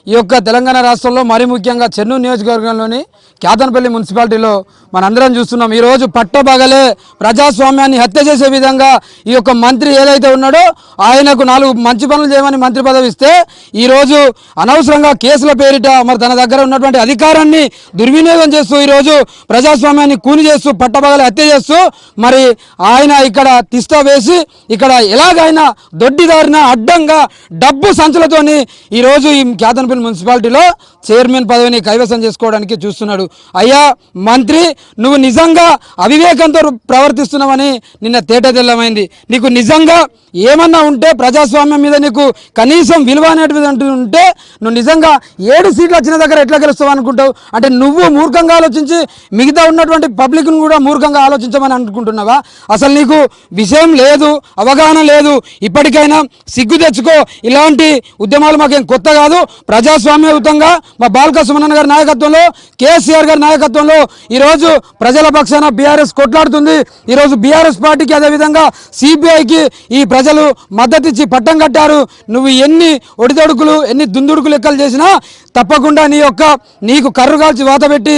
ఈ యొక్క తెలంగాణ రాష్ట్రంలో మరి ముఖ్యంగా చెన్నూరు నియోజకవర్గంలోని క్యాతన్పల్లి మున్సిపాలిటీలో మనందరం చూస్తున్నాం। ఈరోజు పట్టబగలే ప్రజాస్వామ్యాన్ని హత్య చేసే విధంగా ఈ యొక్క మంత్రి ఏదైతే ఉన్నాడో ఆయనకు 4 మంచి పనులు చేయమని మంత్రి పదవి ఇస్తే ఈరోజు అనవసరంగా కేసుల పేరిట మరి తన దగ్గర ఉన్నటువంటి అధికారాన్ని దుర్వినియోగం చేస్తూ ఈరోజు ప్రజాస్వామ్యాన్ని కూని చేస్తూ పట్టబగలే హత్య చేస్తూ మరి ఆయన ఇక్కడ తిష్ట వేసి ఇక్కడ ఎలాగైనా దొడ్డిదారిన అడ్డంగా డబ్బు సంచులతోని ఈరోజు ఈ క్యాతన్పల్లి మున్సిపాలిటీలో చైర్మన్ పదవిని కైవసం చేసుకోవడానికి చూస్తున్నాడు। అయ్యా మంత్రి, నువ్వు నిజంగా అవివేకంతో ప్రవర్తిస్తున్నావని నిన్న తేటతెల్లమైంది। నీకు నిజంగా ఏమన్నా ఉంటే ప్రజాస్వామ్యం మీద నీకు కనీసం విలువ అనేటువంటి ఉంటే నువ్వు నిజంగా 7 సీట్లు వచ్చిన దగ్గర ఎట్లా గెలుస్తావు అనుకుంటావు? అంటే నువ్వు మూర్ఖంగా ఆలోచించి మిగతా ఉన్నటువంటి పబ్లిక్ను కూడా మూర్ఖంగా ఆలోచించమని అనుకుంటున్నావా? అసలు నీకు విషయం లేదు, అవగాహన లేదు। ఇప్పటికైనా సిగ్గు తెచ్చుకో। ఇలాంటి ఉద్యమాలు మాకేం కొత్త కాదు। ప్రజాస్వామ్యయుతంగా మా బాల్క సుమన్ గారి నాయకత్వంలో, కేసీఆర్ గారి నాయకత్వంలో ఈరోజు ప్రజల పక్షాన బీఆర్ఎస్ కొట్లాడుతుంది। ఈరోజు బీఆర్ఎస్ పార్టీకి అదేవిధంగా సిపిఐకి ఈ ప్రజలు మద్దతిచ్చి పట్టం కట్టారు। నువ్వు ఎన్ని ఒడిదొడుకులు ఎన్ని దుందుడుకు లెక్కలు చేసినా తప్పకుండా నీకు కర్రు కాల్చి వాత పెట్టి